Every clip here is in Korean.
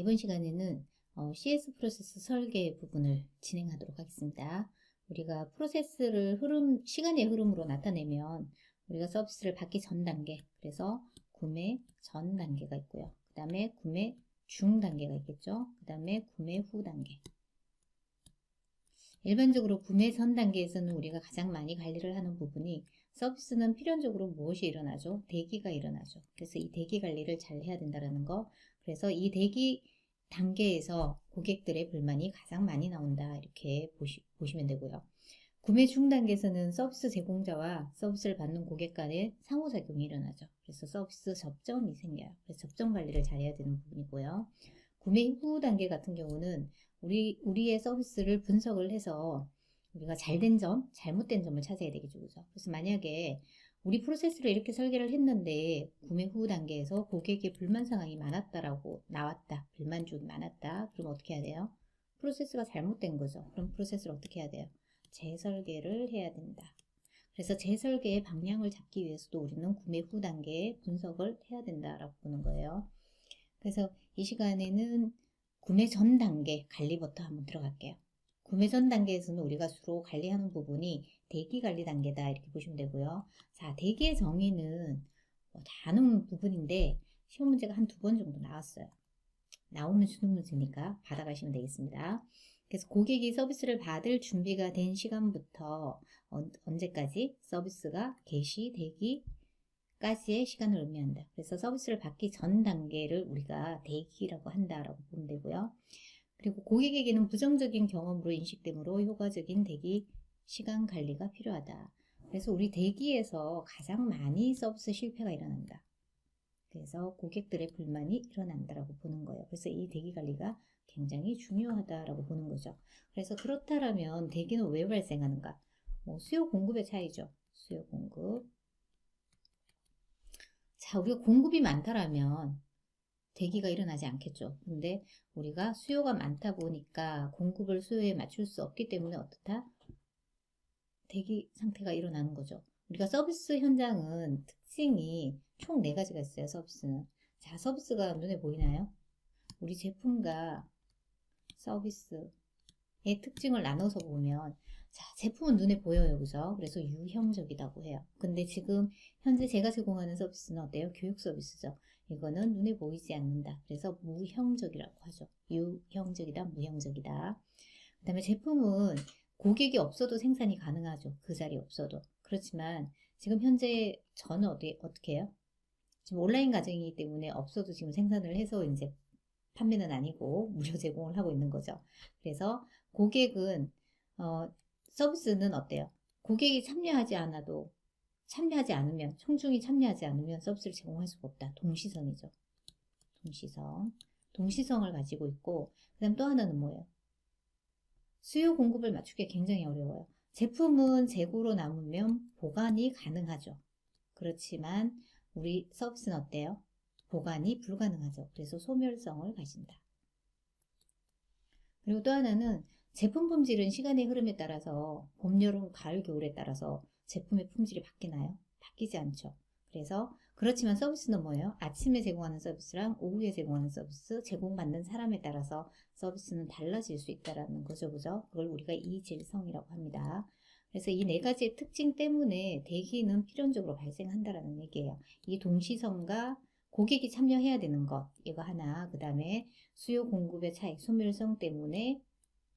이번 시간에는 CS 프로세스 설계 부분을 진행하도록 하겠습니다. 우리가 프로세스를 시간의 흐름으로 나타내면 우리가 서비스를 받기 전 단계, 그래서 구매 전 단계가 있고요. 그 다음에 구매 중 단계가 있겠죠. 그 다음에 구매 후 단계. 일반적으로 구매 전 단계에서는 우리가 가장 많이 관리를 하는 부분이 서비스는 필연적으로 무엇이 일어나죠? 대기가 일어나죠. 그래서 이 대기 관리를 잘 해야 된다는 거. 그래서 이 대기 단계에서 고객들의 불만이 가장 많이 나온다. 이렇게 보시면 되고요. 구매 중 단계에서는 서비스 제공자와 서비스를 받는 고객 간의 상호작용이 일어나죠. 그래서 서비스 접점이 생겨요. 그래서 접점 관리를 잘 해야 되는 부분이고요. 구매 후 단계 같은 경우는 우리의 서비스를 분석을 해서 우리가 잘된 점, 잘못된 점을 찾아야 되겠죠. 그죠? 그래서 만약에 우리 프로세스를 이렇게 설계를 했는데 구매 후 단계에서 고객의 불만 상황이 많았다라고 나왔다. 불만 쪽이 많았다. 그럼 어떻게 해야 돼요? 프로세스가 잘못된 거죠. 그럼 프로세스를 어떻게 해야 돼요? 재설계를 해야 된다. 그래서 재설계의 방향을 잡기 위해서도 우리는 구매 후 단계에 분석을 해야 된다라고 보는 거예요. 그래서 이 시간에는 구매 전 단계 관리부터 한번 들어갈게요. 구매 전 단계에서는 우리가 주로 관리하는 부분이 대기 관리 단계다 이렇게 보시면 되고요. 자, 대기의 정의는 다 아는 부분인데 시험 문제가 한 2번 정도 나왔어요. 나오는 수능 문제니까 받아가시면 되겠습니다. 그래서 고객이 서비스를 받을 준비가 된 시간부터 언제까지 서비스가 개시되기 까지의 시간을 의미한다. 그래서 서비스를 받기 전 단계를 우리가 대기라고 한다라고 보면 되고요. 그리고 고객에게는 부정적인 경험으로 인식되므로 효과적인 대기 시간 관리가 필요하다. 그래서 우리 대기에서 가장 많이 서비스 실패가 일어난다. 그래서 고객들의 불만이 일어난다라고 보는 거예요. 그래서 이 대기 관리가 굉장히 중요하다라고 보는 거죠. 그래서 그렇다면 대기는 왜 발생하는가? 수요 공급의 차이죠. 수요 공급. 자, 우리가 공급이 많다라면 대기가 일어나지 않겠죠. 근데 우리가 수요가 많다 보니까 공급을 수요에 맞출 수 없기 때문에 어떻다? 대기 상태가 일어나는 거죠. 우리가 서비스 현장은 특징이 총 4가지가 있어요. 서비스는. 자, 서비스가 눈에 보이나요? 우리 제품과 서비스의 특징을 나눠서 보면 자, 제품은 눈에 보여요. 그죠? 그래서 유형적이라고 해요. 근데 지금 현재 제가 제공하는 서비스는 어때요? 교육 서비스죠. 이거는 눈에 보이지 않는다. 그래서 무형적이라고 하죠. 유형적이다, 무형적이다. 그 다음에 제품은 고객이 없어도 생산이 가능하죠. 그 자리에 없어도. 그렇지만 지금 현재 저는 어떻게 해요? 지금 온라인 가정이기 때문에 없어도 지금 생산을 해서 이제 판매는 아니고 무료 제공을 하고 있는 거죠. 그래서 고객은 서비스는 어때요? 고객이 참여하지 않으면, 청중이 참여하지 않으면 서비스를 제공할 수가 없다. 동시성이죠. 동시성을 가지고 있고, 그 다음 또 하나는 뭐예요? 수요 공급을 맞추기 굉장히 어려워요. 제품은 재고로 남으면 보관이 가능하죠. 그렇지만 우리 서비스는 어때요? 보관이 불가능하죠. 그래서 소멸성을 가진다. 그리고 또 하나는 제품 품질은 시간의 흐름에 따라서 봄, 여름, 가을, 겨울에 따라서 제품의 품질이 바뀌나요? 바뀌지 않죠. 그래서 그렇지만 서비스는 뭐예요? 아침에 제공하는 서비스랑 오후에 제공하는 서비스, 제공받는 사람에 따라서 서비스는 달라질 수 있다는 거죠. 그죠? 그걸 우리가 이질성이라고 합니다. 그래서 이 4가지의 특징 때문에 대기는 필연적으로 발생한다라는 얘기예요. 이 동시성과 고객이 참여해야 되는 것, 이거 하나, 그 다음에 수요 공급의 차이, 소멸성 때문에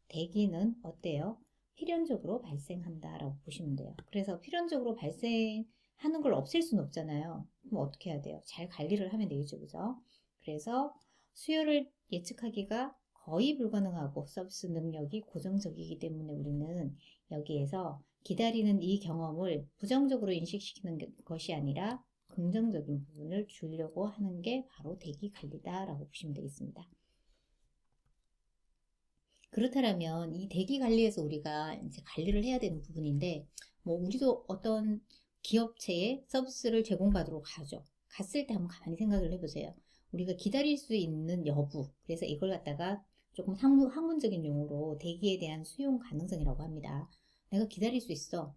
대기는 어때요? 필연적으로 발생한다라고 보시면 돼요. 그래서 필연적으로 발생하는 걸 없앨 수는 없잖아요. 그럼 어떻게 해야 돼요? 잘 관리를 하면 되겠죠, 그죠? 그래서 수요를 예측하기가 거의 불가능하고 서비스 능력이 고정적이기 때문에 우리는 여기에서 기다리는 이 경험을 부정적으로 인식시키는 것이 아니라 긍정적인 부분을 주려고 하는 게 바로 대기 관리다라고 보시면 되겠습니다. 그렇다면 이 대기 관리에서 우리가 이제 관리를 해야 되는 부분인데, 우리도 어떤 기업체에 서비스를 제공받으러 가죠. 갔을 때 한번 가만히 생각을 해보세요. 우리가 기다릴 수 있는 여부, 그래서 이걸 갖다가 조금 학문적인 용어로 대기에 대한 수용 가능성이라고 합니다. 내가 기다릴 수 있어.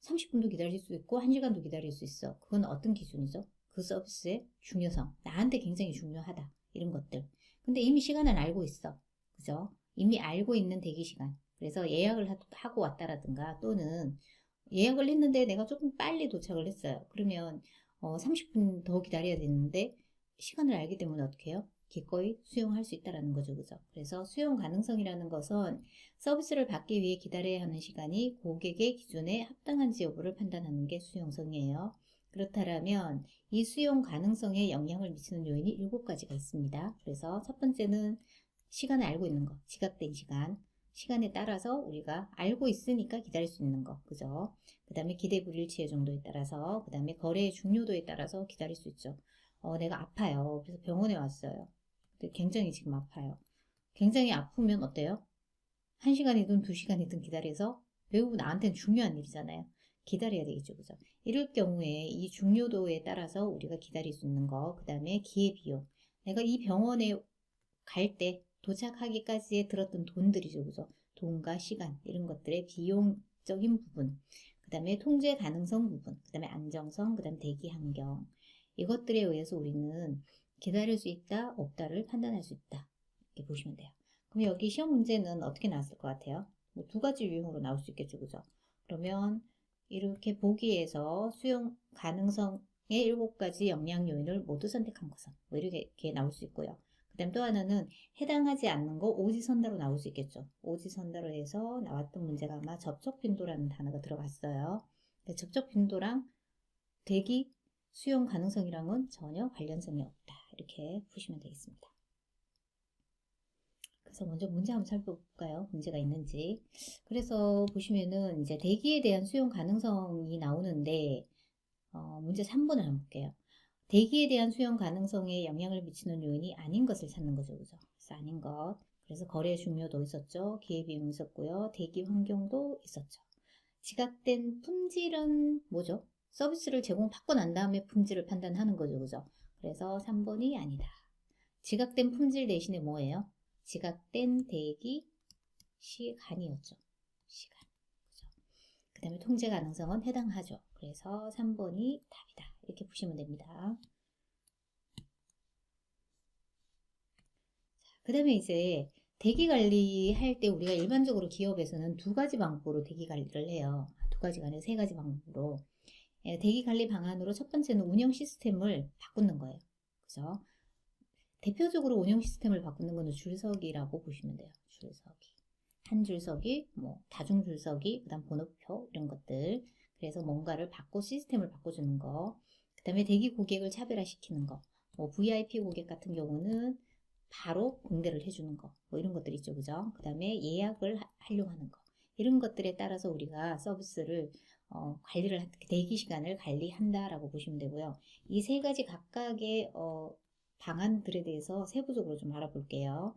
30분도 기다릴 수 있고 1시간도 기다릴 수 있어. 그건 어떤 기준이죠? 그 서비스의 중요성, 나한테 굉장히 중요하다. 이런 것들. 근데 이미 시간은 알고 있어. 그죠? 이미 알고 있는 대기 시간. 그래서 예약을 하고 왔다라든가 또는 예약을 했는데 내가 조금 빨리 도착을 했어요. 그러면 30분 더 기다려야 되는데 시간을 알기 때문에 어떻게 해요? 기꺼이 수용할 수 있다라는 거죠. 그죠? 그래서 수용 가능성이라는 것은 서비스를 받기 위해 기다려야 하는 시간이 고객의 기준에 합당한지 여부를 판단하는 게 수용성이에요. 그렇다면 이 수용 가능성에 영향을 미치는 요인이 7가지가 있습니다. 그래서 첫 번째는 시간을 알고 있는 거, 지각된 시간. 시간에 따라서 우리가 알고 있으니까 기다릴 수 있는 거, 그죠? 그 다음에 기대 불일치의 정도에 따라서, 그 다음에 거래의 중요도에 따라서 기다릴 수 있죠. 내가 아파요. 그래서 병원에 왔어요. 근데 굉장히 지금 아파요. 굉장히 아프면 어때요? 1시간이든 2시간이든 기다려서 매우 나한테는 중요한 일이잖아요. 기다려야 되겠죠, 그죠? 이럴 경우에 이 중요도에 따라서 우리가 기다릴 수 있는 거, 그 다음에 기회비용. 내가 이 병원에 갈 때 도착하기까지에 들었던 돈들이죠, 그죠? 돈과 시간, 이런 것들의 비용적인 부분. 그 다음에 통제 가능성 부분, 그 다음에 안정성, 그 다음에 대기 환경. 이것들에 의해서 우리는 기다릴 수 있다, 없다를 판단할 수 있다. 이렇게 보시면 돼요. 그럼 여기 시험 문제는 어떻게 나왔을 것 같아요? 뭐 2가지 유형으로 나올 수 있겠죠, 그죠? 그러면 이렇게 보기에서 수용 가능성의 7가지 영향 요인을 모두 선택한 것은 뭐 이렇게 나올 수 있고요. 그 다음 또 하나는 해당하지 않는 거 오지선다로 나올 수 있겠죠. 오지선다로 해서 나왔던 문제가 아마 접촉빈도라는 단어가 들어갔어요. 접촉빈도랑 대기 수용 가능성이랑은 전혀 관련성이 없다. 이렇게 보시면 되겠습니다. 그래서 먼저 문제 한번 살펴볼까요? 문제가 있는지. 그래서 보시면은 이제 대기에 대한 수용 가능성이 나오는데 문제 3번을 한번 볼게요. 대기에 대한 수용 가능성에 영향을 미치는 요인이 아닌 것을 찾는 거죠. 그죠? 그래서 아닌 것. 그래서 거래 중요도 있었죠. 기회비용 있었고요. 대기 환경도 있었죠. 지각된 품질은 뭐죠? 서비스를 제공받고 난 다음에 품질을 판단하는 거죠. 그죠? 그래서 3번이 아니다. 지각된 품질 대신에 뭐예요? 지각된 대기 시간이었죠. 시간. 그죠? 그 다음에 통제 가능성은 해당하죠. 그래서 3번이 답이다. 이렇게 보시면 됩니다. 그 다음에 이제 대기 관리할 때 우리가 일반적으로 기업에서는 2가지 방법으로 대기 관리를 해요. 2가지가 아니라 3가지 방법으로. 대기 관리 방안으로 첫 번째는 운영 시스템을 바꾸는 거예요. 그죠? 대표적으로 운영 시스템을 바꾸는 거는 줄서기라고 보시면 돼요. 줄서기. 한 줄서기, 뭐 다중 줄서기, 그다음 번호표 이런 것들. 그래서 뭔가를 시스템을 바꿔주는 거. 그다음에 대기 고객을 차별화시키는 거. 뭐 VIP 고객 같은 경우는 바로 응대를 해주는 거. 뭐 이런 것들 있죠, 그죠? 그다음에 예약을 하려고 하는 거. 이런 것들에 따라서 우리가 서비스를 관리를 대기 시간을 관리한다라고 보시면 되고요. 이 3가지 각각의 방안들에 대해서 세부적으로 좀 알아볼게요.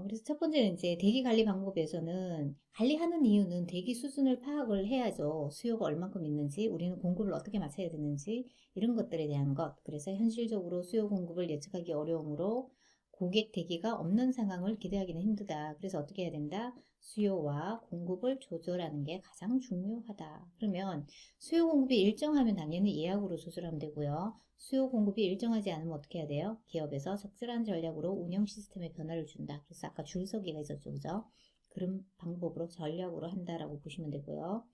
그래서 첫 번째는 이제 대기 관리 방법에서는 관리하는 이유는 대기 수준을 파악을 해야죠. 수요가 얼만큼 있는지, 우리는 공급을 어떻게 맞춰야 되는지, 이런 것들에 대한 것. 그래서 현실적으로 수요 공급을 예측하기 어려우므로 고객 대기가 없는 상황을 기대하기는 힘들다. 그래서 어떻게 해야 된다? 수요와 공급을 조절하는 게 가장 중요하다. 그러면 수요 공급이 일정하면 당연히 예약으로 조절하면 되고요. 수요 공급이 일정하지 않으면 어떻게 해야 돼요? 기업에서 적절한 전략으로 운영 시스템에 변화를 준다. 그래서 아까 줄서기가 있었죠, 그죠? 그런 방법으로 전략으로 한다라고 보시면 되고요.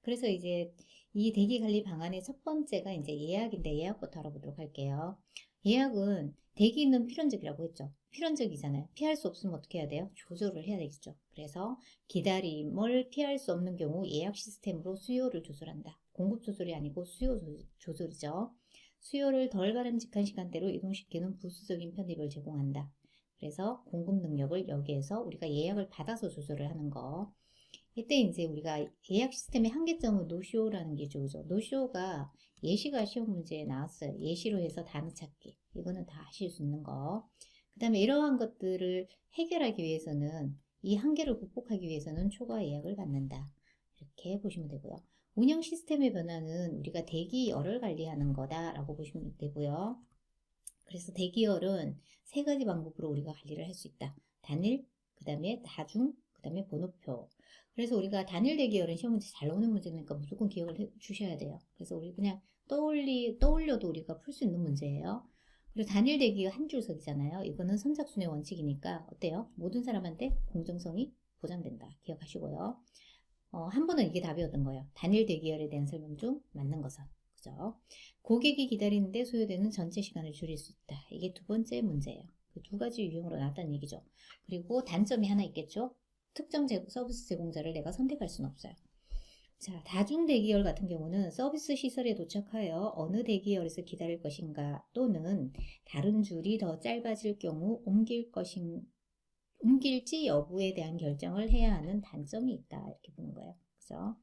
그래서 이제 이 대기 관리 방안의 첫 번째가 이제 예약인데 예약부터 알아보도록 할게요. 예약은 대기는 필연적이라고 했죠. 필연적이잖아요. 피할 수 없으면 어떻게 해야 돼요? 조절을 해야 되겠죠. 그래서 기다림을 피할 수 없는 경우 예약 시스템으로 수요를 조절한다. 공급 조절이 아니고 수요 조절이죠. 수요를 덜 바람직한 시간대로 이동시키는 부수적인 편입을 제공한다. 그래서 공급 능력을 여기에서 우리가 예약을 받아서 조절을 하는 거. 이때 이제 우리가 예약 시스템의 한계점은 노쇼라는 게죠. 그죠? 노쇼가 예시가 시험 문제에 나왔어요. 예시로 해서 단어 찾기. 이거는 다 하실 수 있는 거. 그 다음에 이러한 것들을 해결하기 위해서는 이 한계를 극복하기 위해서는 초과 예약을 받는다. 이렇게 보시면 되고요. 운영 시스템의 변화는 우리가 대기열을 관리하는 거다라고 보시면 되고요. 그래서 대기열은 3가지 방법으로 우리가 관리를 할 수 있다. 단일, 그 다음에 다중, 그 다음에 번호표. 그래서 우리가 단일 대기열은 시험 문제 잘 나오는 문제니까 무조건 기억을 해 주셔야 돼요. 그래서 우리 그냥 떠올려도 우리가 풀 수 있는 문제예요. 그리고 단일 대기가 한 줄석이잖아요. 이거는 선착순의 원칙이니까 어때요? 모든 사람한테 공정성이 보장된다. 기억하시고요. 한 번은 이게 답이었던 거예요. 단일 대기열에 대한 설명 중 맞는 것은. 그죠? 고객이 기다리는데 소요되는 전체 시간을 줄일 수 있다. 이게 두 번째 문제예요. 그 두 가지 유형으로 나왔다는 얘기죠. 그리고 단점이 하나 있겠죠? 특정 서비스 제공자를 내가 선택할 수는 없어요. 자, 다중 대기열 같은 경우는 서비스 시설에 도착하여 어느 대기열에서 기다릴 것인가 또는 다른 줄이 더 짧아질 경우 옮길지 여부에 대한 결정을 해야 하는 단점이 있다. 이렇게 보는 거예요. 그죠?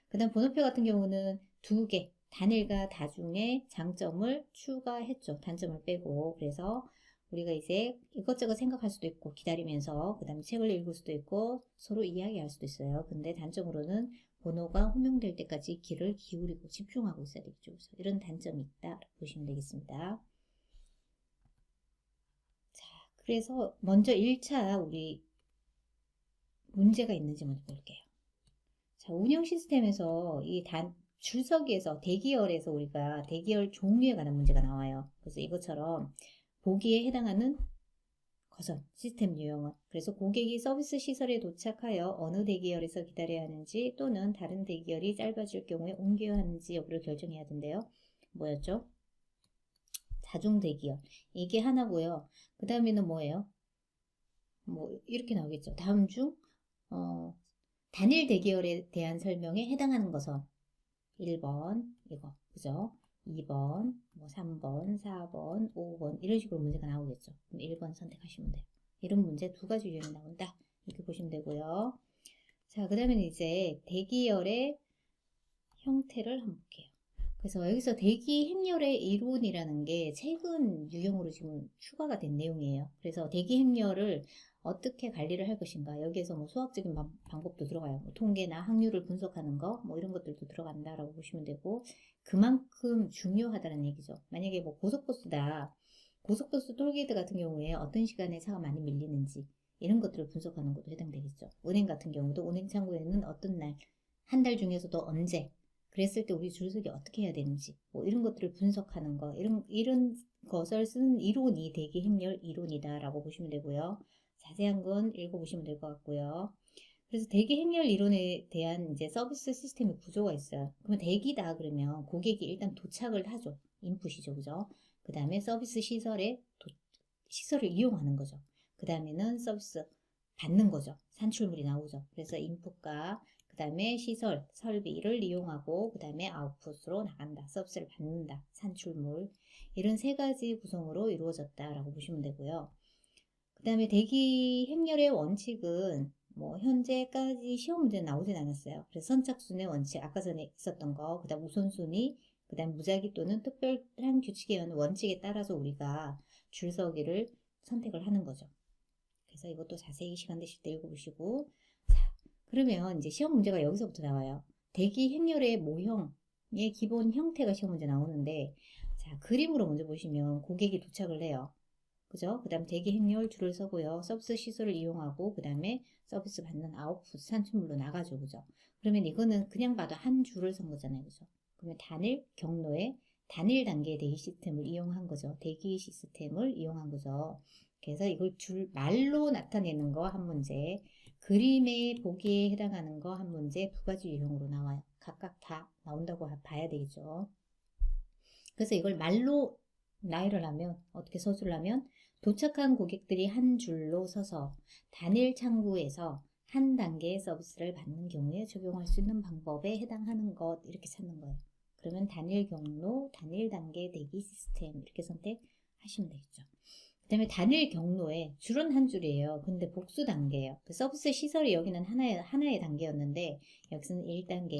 그 다음 번호표 같은 경우는 두 개, 단일과 다중의 장점을 추가했죠. 단점을 빼고. 그래서 우리가 이제 이것저것 생각할 수도 있고 기다리면서 그 다음에 책을 읽을 수도 있고 서로 이야기할 수도 있어요. 근데 단점으로는 번호가 호명될 때까지 귀를 기울이고 집중하고 있어야 되겠죠. 그래서 이런 단점이 있다 보시면 되겠습니다. 자, 그래서 먼저 1차 우리 문제가 있는지 먼저 볼게요. 자, 운영 시스템에서 줄서기에서 대기열에서 우리가 대기열 종류에 관한 문제가 나와요. 그래서 이것처럼 보기에 해당하는 것은 시스템 유형은 그래서 고객이 서비스 시설에 도착하여 어느 대기열에서 기다려야 하는지 또는 다른 대기열이 짧아질 경우에 옮겨야 하는지 여부를 결정해야 된대요. 뭐였죠? 다중 대기열. 이게 하나고요. 그 다음에는 뭐예요? 뭐 이렇게 나오겠죠. 다음 중 단일 대기열에 대한 설명에 해당하는 것은 1번 이거 그죠? 2번, 뭐 3번, 4번, 5번 이런 식으로 문제가 나오겠죠. 그럼 1번 선택하시면 돼요. 이런 문제 두 가지 유형이 나온다. 이렇게 보시면 되고요. 자, 그 다음에 이제 대기열의 형태를 한번 볼게요. 그래서 여기서 대기 행렬의 이론이라는 게 최근 유형으로 지금 추가가 된 내용이에요. 그래서 대기 행렬을 어떻게 관리를 할 것인가. 여기에서 뭐 수학적인 방법도 들어가요. 뭐 통계나 확률을 분석하는 거, 뭐 이런 것들도 들어간다라고 보시면 되고, 그만큼 중요하다는 얘기죠. 만약에 뭐 고속버스다. 고속버스 톨게이트 같은 경우에 어떤 시간에 차가 많이 밀리는지, 이런 것들을 분석하는 것도 해당되겠죠. 은행 같은 경우도 은행 창구에는 어떤 날, 한 달 중에서도 언제, 그랬을 때 우리 줄서기 어떻게 해야 되는지 뭐 이런 것들을 분석하는 거 이런 것을 쓰는 이론이 대기 행렬 이론이다라고 보시면 되고요. 자세한 건 읽어보시면 될 것 같고요. 그래서 대기 행렬 이론에 대한 이제 서비스 시스템의 구조가 있어요. 그러면 대기다 그러면 고객이 일단 도착을 하죠. 인풋이죠, 그죠? 그 다음에 서비스 시설을 이용하는 거죠. 그 다음에는 서비스 받는 거죠. 산출물이 나오죠. 그래서 인풋과 그 다음에 시설, 설비를 이용하고 그 다음에 아웃풋으로 나간다. 서비스를 받는다. 산출물. 이런 세 가지 구성으로 이루어졌다라고 보시면 되고요. 그 다음에 대기 행렬의 원칙은 뭐 현재까지 시험 문제는 나오진 않았어요. 그래서 선착순의 원칙, 아까 전에 있었던 거, 그 다음 우선순위, 그 다음 무작위 또는 특별한 규칙에 의한 원칙에 따라서 우리가 줄서기를 선택을 하는 거죠. 그래서 이것도 자세히 시간 되실 때 읽어보시고. 자, 그러면 이제 시험 문제가 여기서부터 나와요. 대기 행렬의 모형의 기본 형태가 시험 문제 나오는데, 자, 그림으로 먼저 보시면 고객이 도착을 해요. 그죠? 그 다음 대기 행렬 줄을 서고요. 서비스 시설을 이용하고, 그 다음에 서비스 받는 아웃풋 산출물로 나가죠. 그죠? 그러면 이거는 그냥 봐도 한 줄을 선 거잖아요. 그죠? 그러면 단일 경로에 단일 단계의 대기 시스템을 이용한 거죠. 대기 시스템을 이용한 거죠. 그래서 이걸 말로 나타내는 거 한 문제, 그림의 보기에 해당하는 거 한 문제, 두 가지 유형으로 나와요. 각각 다 나온다고 봐야 되겠죠. 그래서 이걸 말로 나열을 하면, 어떻게 서술하면, 도착한 고객들이 한 줄로 서서 단일 창구에서 한 단계의 서비스를 받는 경우에 적용할 수 있는 방법에 해당하는 것, 이렇게 찾는 거예요. 그러면 단일 경로, 단일 단계 대기 시스템, 이렇게 선택하시면 되겠죠. 그 다음에 단일 경로에 줄은 한 줄이에요. 근데 복수 단계예요. 그 서비스 시설이 여기는 하나의 단계였는데 여기서는 1단계,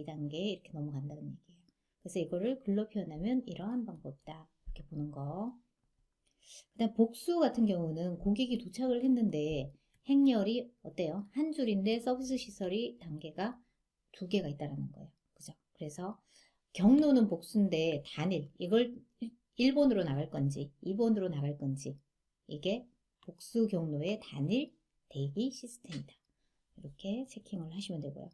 2단계 이렇게 넘어간다는 얘기예요. 그래서 이거를 글로 표현하면 이러한 방법이다. 이렇게 보는 거. 그 다음 복수 같은 경우는 고객이 도착을 했는데 행렬이 어때요? 한 줄인데 서비스 시설이 단계가 두 개가 있다라는 거예요. 그죠? 그래서 경로는 복수인데 단일, 이걸 1번으로 나갈 건지 2번으로 나갈 건지 이게 복수 경로의 단일 대기 시스템이다. 이렇게 체킹을 하시면 되고요.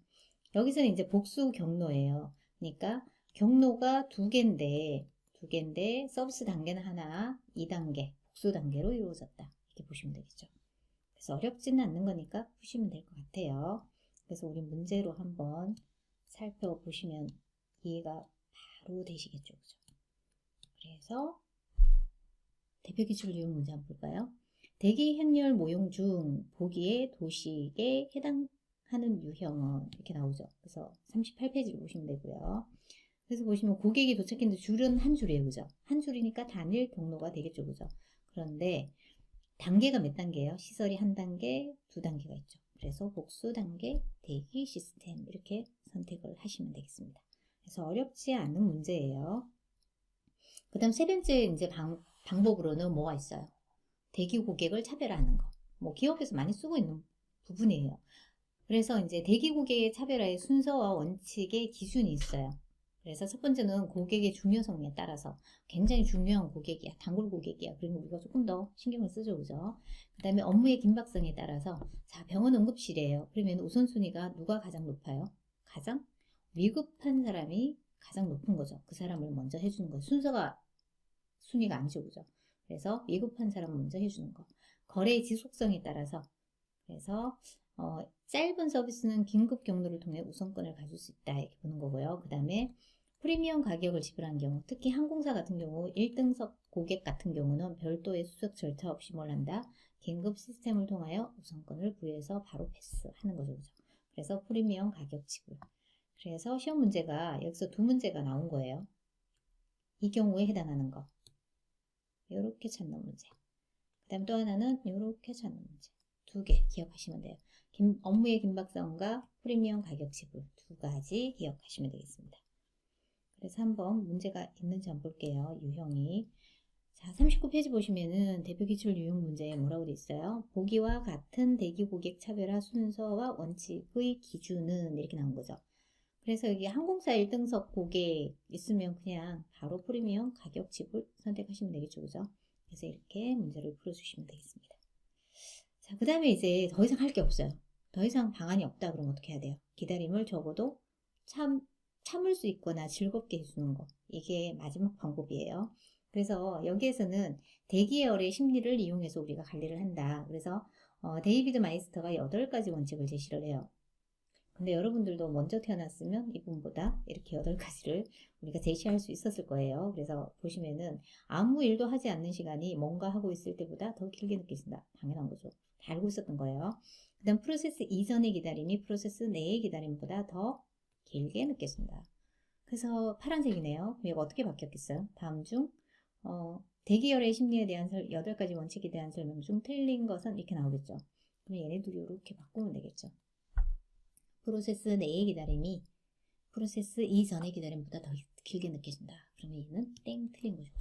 여기서는 이제 복수 경로예요. 그러니까 경로가 두 개인데 두 개인데 서비스 단계는 하나, 2단계, 복수 단계로 이루어졌다. 이렇게 보시면 되겠죠. 그래서 어렵지는 않는 거니까 푸시면 될 것 같아요. 그래서 우리 문제로 한번 살펴보시면 이해가 바로 되시겠죠. 그죠? 그래서 대표 기출 유형 문제 한번 볼까요? 대기 행렬 모형 중 보기의 도식에 해당하는 유형은 이렇게 나오죠. 그래서 38페이지를 보시면 되고요. 그래서 보시면 고객이 도착했는데 줄은 한 줄이에요. 그죠? 한 줄이니까 단일 경로가 되겠죠. 그죠? 그런데 단계가 몇 단계예요? 시설이 한 단계, 두 단계가 있죠. 그래서 복수 단계, 대기 시스템 이렇게 선택을 하시면 되겠습니다. 그래서 어렵지 않은 문제예요. 그 다음 세 번째 이제 방법으로는 뭐가 있어요? 대기 고객을 차별화하는 거. 뭐 기업에서 많이 쓰고 있는 부분이에요. 그래서 이제 대기 고객의 차별화의 순서와 원칙의 기준이 있어요. 그래서 첫 번째는 고객의 중요성에 따라서 굉장히 중요한 고객이야. 단골 고객이야. 그러면 우리가 조금 더 신경을 쓰죠. 그죠? 그 다음에 업무의 긴박성에 따라서 자, 병원 응급실이에요. 그러면 우선순위가 누가 가장 높아요? 가장 위급한 사람이 가장 높은 거죠. 그 사람을 먼저 해주는 거. 순위가 아니죠. 그죠? 그래서 위급한 사람 먼저 해주는 거. 거래의 지속성에 따라서 그래서 짧은 서비스는 긴급 경로를 통해 우선권을 가질 수 있다 이렇게 보는 거고요. 그 다음에 프리미엄 가격을 지불한 경우, 특히 항공사 같은 경우 1등석 고객 같은 경우는 별도의 수석 절차 없이 뭘 한다? 긴급 시스템을 통하여 우선권을 부여해서 바로 패스하는 거죠. 그죠? 그래서 프리미엄 가격 지불. 그래서 시험 문제가 여기서 두 문제가 나온 거예요. 이 경우에 해당하는 거. 이렇게 찾는 문제. 그 다음 또 하나는 이렇게 찾는 문제. 두 개 기억하시면 돼요. 업무의 긴박성과 프리미엄 가격 지불 두 가지 기억하시면 되겠습니다. 그래서 한번 문제가 있는지 한번 볼게요. 유형이. 자, 39페이지 보시면은 대표 기출 유형 문제에 뭐라고 돼 있어요? 보기와 같은 대기 고객 차별화 순서와 원칙의 기준은 이렇게 나온 거죠. 그래서 여기 항공사 1등석 고객 있으면 그냥 바로 프리미엄 가격 지불 선택하시면 되겠죠. 그죠? 그래서 이렇게 문제를 풀어주시면 되겠습니다. 자, 그 다음에 이제 더 이상 할 게 없어요. 더 이상 방안이 없다 그러면 어떻게 해야 돼요? 기다림을 적어도 참을 수 있거나 즐겁게 해주는 거. 이게 마지막 방법이에요. 그래서 여기에서는 대기열의 심리를 이용해서 우리가 관리를 한다. 그래서 데이비드 마이스터가 8가지 원칙을 제시를 해요. 근데 여러분들도 먼저 태어났으면 이분보다 이렇게 8가지를 우리가 제시할 수 있었을 거예요. 그래서 보시면은 아무 일도 하지 않는 시간이 뭔가 하고 있을 때보다 더 길게 느껴진다. 당연한 거죠. 다 알고 있었던 거예요. 그 다음 프로세스 이전의 기다림이 프로세스 내의 기다림보다 더 길게 느껴진다. 그래서 파란색이네요. 얘가 어떻게 바뀌었겠어요? 다음 중 대기열의 심리에 대한 8가지 원칙에 대한 설명 중 틀린 것은 이렇게 나오겠죠. 그럼 얘네들이 이렇게 바꾸면 되겠죠. 프로세스 내의 기다림이 프로세스 이전의 기다림보다 더 길게 느껴진다. 그러면 얘는 땡 틀린 거죠.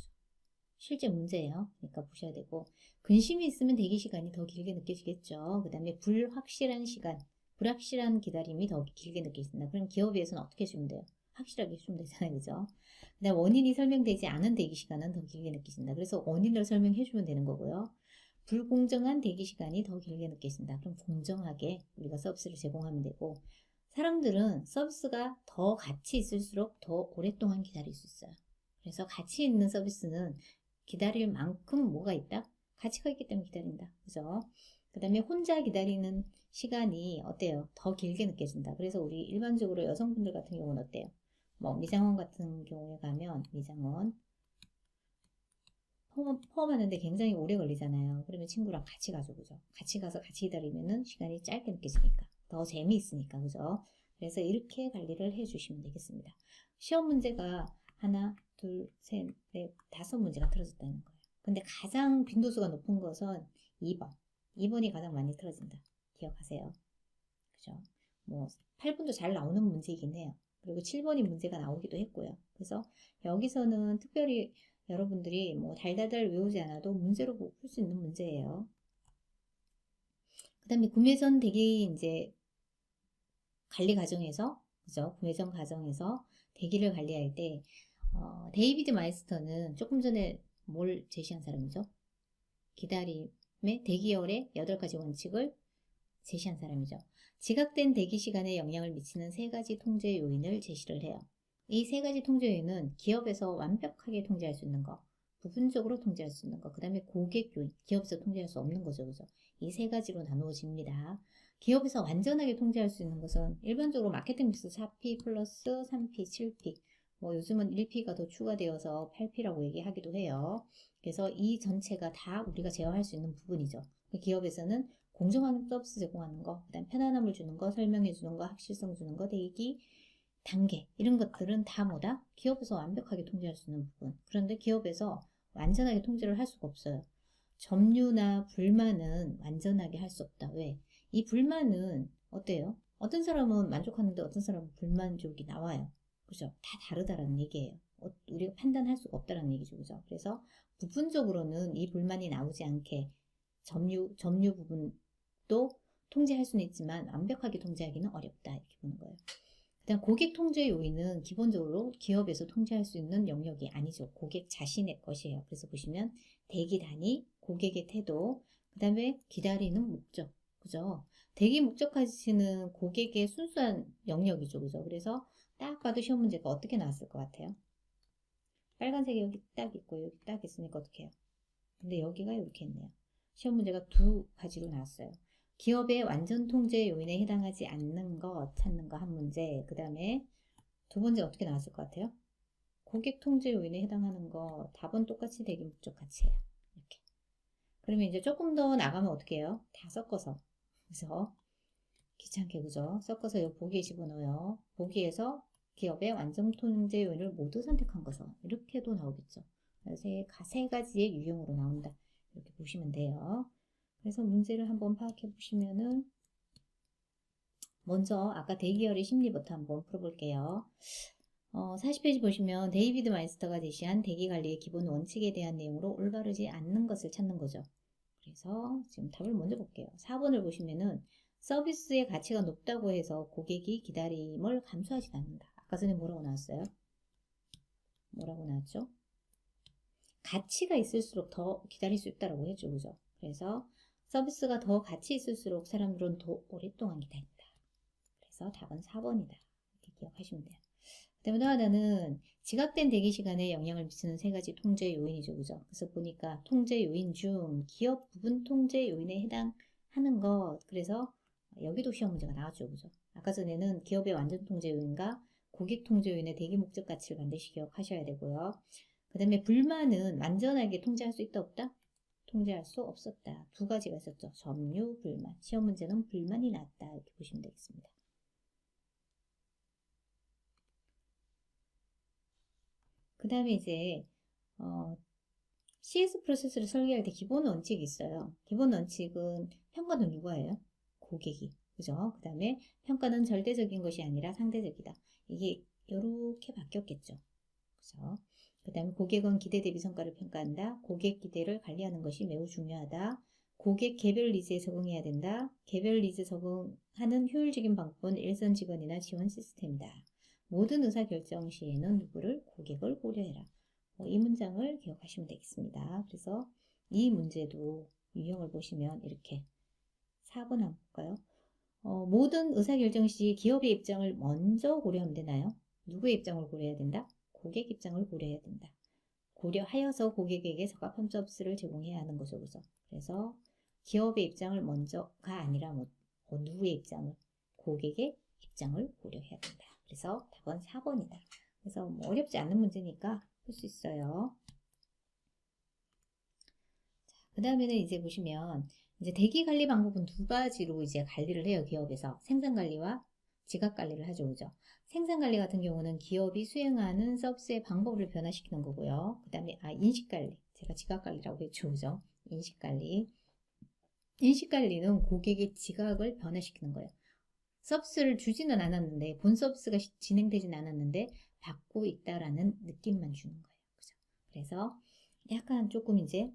실제 문제예요. 그러니까 보셔야 되고 근심이 있으면 대기 시간이 더 길게 느껴지겠죠. 그 다음에 불확실한 시간, 불확실한 기다림이 더 길게 느껴진다. 그럼 기업에서는 어떻게 해주면 돼요? 확실하게 해주면 되잖아요. 그죠? 그 다음 원인이 설명되지 않은 대기 시간은 더 길게 느껴진다. 그래서 원인을 설명해주면 되는 거고요. 불공정한 대기 시간이 더 길게 느껴진다. 그럼 공정하게 우리가 서비스를 제공하면 되고 사람들은 서비스가 더 가치 있을수록 더 오랫동안 기다릴 수 있어요. 그래서 가치 있는 서비스는 기다릴 만큼 뭐가 있다? 가치가 있기 때문에 기다린다. 그죠? 그 다음에 혼자 기다리는 시간이 어때요? 더 길게 느껴진다. 그래서 우리 일반적으로 여성분들 같은 경우는 어때요? 뭐 미장원 같은 경우에 가면 미장원 펌하는데 굉장히 오래 걸리잖아요. 그러면 친구랑 같이 가죠. 그죠? 같이 가서 같이 기다리면은 시간이 짧게 느껴지니까. 더 재미있으니까. 그죠? 그래서 이렇게 관리를 해주시면 되겠습니다. 시험 문제가 하나, 둘, 셋, 넷, 5문제가 틀어졌다는 거예요. 근데 가장 빈도수가 높은 것은 2번. 2번이 가장 많이 틀어진다. 기억하세요. 그죠? 뭐 8번도 잘 나오는 문제이긴 해요. 그리고 7번이 문제가 나오기도 했고요. 그래서 여기서는 특별히 여러분들이 뭐 달달달 외우지 않아도 문제로 풀 수 있는 문제예요. 그 다음에 구매 전 대기 이제 관리 과정에서, 그죠? 구매 전 과정에서 대기를 관리할 때, 데이비드 마이스터는 조금 전에 뭘 제시한 사람이죠? 기다림의 대기열의 8가지 원칙을 제시한 사람이죠. 지각된 대기 시간에 영향을 미치는 3가지 통제 요인을 제시를 해요. 이 세 가지 통제 요인은 기업에서 완벽하게 통제할 수 있는 거, 부분적으로 통제할 수 있는 거, 그 다음에 고객 요인, 기업에서 통제할 수 없는 거죠. 그죠? 이 세 가지로 나누어집니다. 기업에서 완전하게 통제할 수 있는 것은 일반적으로 마케팅 믹스 4P 플러스 3P, 7P, 뭐 요즘은 1P가 더 추가되어서 8P라고 얘기하기도 해요. 그래서 이 전체가 다 우리가 제어할 수 있는 부분이죠. 기업에서는 공정한 서비스 제공하는 거, 그다음 편안함을 주는 거, 설명해 주는 거, 확실성 주는 거, 대기, 단계 이런 것들은 다 뭐다? 기업에서 완벽하게 통제할 수 있는 부분. 그런데 기업에서 완전하게 통제를 할 수가 없어요. 점유나 불만은 완전하게 할 수 없다. 왜? 이 불만은 어때요? 어떤 사람은 만족하는데 어떤 사람은 불만족이 나와요. 그죠? 다 다르다라는 얘기예요. 우리가 판단할 수가 없다라는 얘기죠. 그죠? 그래서 부분적으로는 이 불만이 나오지 않게 점유 부분도 통제할 수는 있지만 완벽하게 통제하기는 어렵다. 이렇게 보는 거예요. 그다음 고객 통제 요인은 기본적으로 기업에서 통제할 수 있는 영역이 아니죠. 고객 자신의 것이에요. 그래서 보시면 대기 단위, 고객의 태도, 그 다음에 기다리는 목적, 그죠? 대기 목적까지는 고객의 순수한 영역이죠, 그죠? 그래서 딱 봐도 시험 문제가 어떻게 나왔을 것 같아요? 빨간색이 여기 딱 있고 여기 딱 있으니까 어떻게 해요? 근데 여기가 이렇게 있네요. 시험 문제가 두 가지로 나왔어요. 기업의 완전 통제 요인에 해당하지 않는 것 찾는 거 한 문제. 그 다음에 두 번째 어떻게 나왔을 것 같아요? 고객 통제 요인에 해당하는 거 답은 똑같이 대기 목적 같이 해요. 이렇게. 그러면 이제 조금 더 나가면 어떻게 해요? 다 섞어서. 그래서 귀찮게 그죠? 섞어서 이 보기에 집어넣어요. 보기에서 기업의 완전 통제 요인을 모두 선택한 거죠. 이렇게도 나오겠죠. 세 가지의 유형으로 나온다. 이렇게 보시면 돼요. 그래서 문제를 한번 파악해 보시면은 먼저 아까 대기열의 심리부터 한번 풀어볼게요. 40페이지 보시면 데이비드 마이스터가 제시한 대기관리의 기본 원칙에 대한 내용으로 올바르지 않는 것을 찾는 거죠. 그래서 지금 답을 먼저 볼게요. 4번을 보시면은 서비스의 가치가 높다고 해서 고객이 기다림을 감수하지 않는다. 아까 전에 뭐라고 나왔어요? 뭐라고 나왔죠? 가치가 있을수록 더 기다릴 수 있다라고 했죠. 그죠? 그래서 서비스가 더 가치 있을수록 사람들은 더 오랫동안 기다린다. 그래서 답은 4번이다. 이렇게 기억하시면 돼요. 그다음에 또 하나는 지각된 대기 시간에 영향을 미치는 세 가지 통제 요인이죠. 그죠? 그래서 보니까 통제 요인 중 기업 부분 통제 요인에 해당하는 것. 그래서 여기도 시험 문제가 나왔죠. 그죠? 아까 전에는 기업의 완전 통제 요인과 고객 통제 요인의 대기 목적 가치를 반드시 기억하셔야 되고요. 그 다음에 불만은 완전하게 통제할 수 있다 없다? 통제할 수 없었다. 두 가지가 있었죠. 점유, 불만. 시험 문제는 불만이 났다. 이렇게 보시면 되겠습니다. 그 다음에 이제 CS 프로세스를 설계할 때 기본 원칙이 있어요. 기본 원칙은 평가는 누가 해요? 고객이. 그죠? 그 다음에 평가는 절대적인 것이 아니라 상대적이다. 이게 이렇게 바뀌었겠죠. 그죠? 그 다음에 고객은 기대 대비 성과를 평가한다. 고객 기대를 관리하는 것이 매우 중요하다. 고객 개별 니즈에 적응해야 된다. 개별 니즈 적응하는 효율적인 방법은 일선 직원이나 지원 시스템이다. 모든 의사결정 시에는 누구를? 고객을 고려해라. 이 문장을 기억하시면 되겠습니다. 그래서 이 문제도 유형을 보시면 이렇게 4번 한번 볼까요? 모든 의사결정 시 기업의 입장을 먼저 고려하면 되나요? 누구의 입장을 고려해야 된다? 고객 입장을 고려해야 된다. 고려하여서 고객에게 적합한 서비스를 제공해야 하는 거죠. 그래서 기업의 입장을 먼저가 아니라 누구의 입장을? 고객의 입장을 고려해야 된다. 그래서 답은 4번이다. 그래서 뭐 어렵지 않은 문제니까 할 수 있어요. 그 다음에는 이제 보시면 이제 대기 관리 방법은 두 가지로 이제 관리를 해요. 기업에서 생산 관리와 지각 관리를 하죠. 그죠? 생산 관리 같은 경우는 기업이 수행하는 서비스의 방법을 변화시키는 거고요. 그 다음에 인식 관리. 제가 지각 관리라고 했죠. 그죠? 인식 관리. 인식 관리는 고객의 지각을 변화시키는 거예요. 서비스를 주지는 않았는데 본 서비스가 진행되진 않았는데 받고 있다라는 느낌만 주는 거예요. 그죠? 그래서 약간 조금 이제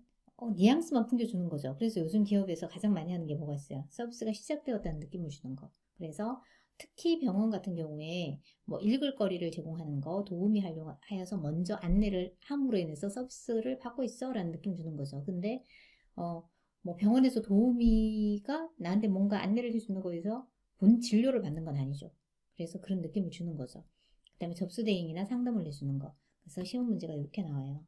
뉘앙스만 풍겨주는 거죠. 그래서 요즘 기업에서 가장 많이 하는 게 뭐가 있어요? 서비스가 시작되었다는 느낌을 주는 거. 그래서 특히 병원 같은 경우에 뭐 읽을 거리를 제공하는 거 도우미 하여서 먼저 안내를 함으로 인해서 서비스를 받고 있어 라는 느낌 주는 거죠. 근데 뭐 병원에서 도우미가 나한테 뭔가 안내를 해주는 거에서 본 진료를 받는 건 아니죠. 그래서 그런 느낌을 주는 거죠. 그 다음에 접수 대행이나 상담을 해주는 거. 그래서 시험 문제가 이렇게 나와요.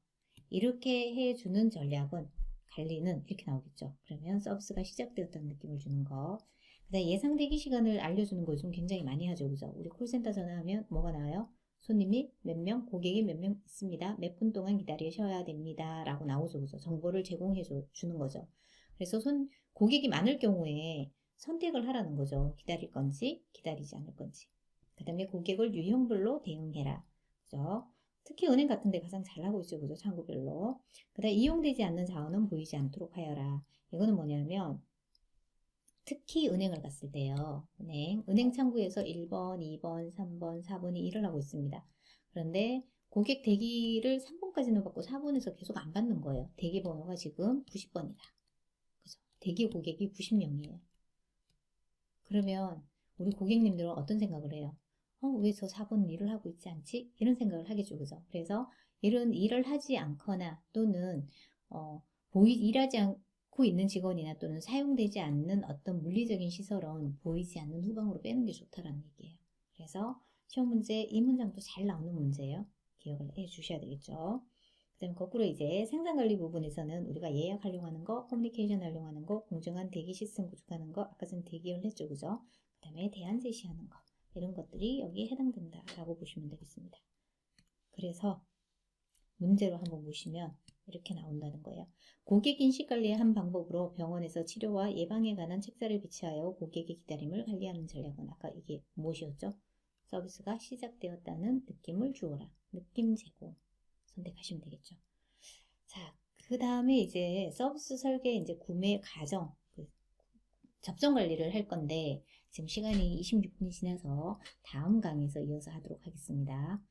이렇게 해주는 전략은 관리는 이렇게 나오겠죠. 그러면 서비스가 시작되었다는 느낌을 주는 거. 그다음 예상 대기 시간을 알려주는 거 좀 굉장히 많이 하죠. 그죠? 우리 콜센터 전화하면 뭐가 나와요? 손님이 몇 명, 고객이 몇 명 있습니다. 몇 분 동안 기다리셔야 됩니다. 라고 나오죠. 그죠? 정보를 제공해 주는 거죠. 그래서 고객이 많을 경우에 선택을 하라는 거죠. 기다릴 건지, 기다리지 않을 건지. 그 다음에 고객을 유형별로 대응해라. 그죠? 특히 은행 같은 데 가장 잘 하고 있죠. 그죠? 창구별로. 그 다음에 이용되지 않는 자원은 보이지 않도록 하여라. 이거는 뭐냐면, 특히 은행을 갔을 때요. 은행 창구에서 1번, 2번, 3번, 4번이 일을 하고 있습니다. 그런데 고객 대기를 3번까지는 받고 4번에서 계속 안 받는 거예요. 대기 번호가 지금 90번이다. 그죠? 대기 고객이 90명이에요. 그러면 우리 고객님들은 어떤 생각을 해요? 왜 저 4번 일을 하고 있지 않지? 이런 생각을 하겠죠. 그죠? 그래서 이런 일을 하지 않거나 또는 일하지 않고 있는 직원이나 또는 사용되지 않는 어떤 물리적인 시설은 보이지 않는 후방으로 빼는 게 좋다라는 얘기예요. 그래서 시험 문제 이 문장도 잘 나오는 문제예요. 기억을 해 주셔야 되겠죠. 그 다음에 거꾸로 이제 생산관리 부분에서는 우리가 예약 활용하는 거, 커뮤니케이션 활용하는 거, 공정한 대기 시스템 구축하는 거, 아까 전 대기를 했죠. 그죠? 그 다음에 대안 제시하는 거. 이런 것들이 여기에 해당된다라고 보시면 되겠습니다. 그래서 문제로 한번 보시면 이렇게 나온다는 거예요. 고객 인식 관리의 한 방법으로 병원에서 치료와 예방에 관한 책자를 비치하여 고객의 기다림을 관리하는 전략은 아까 이게 무엇이었죠? 서비스가 시작되었다는 느낌을 주어라. 느낌 제공. 선택하시면 되겠죠. 자, 그 다음에 이제 서비스 설계 이제 구매 과정, 접점 관리를 할 건데 지금 시간이 26분이 지나서 다음 강의에서 이어서 하도록 하겠습니다.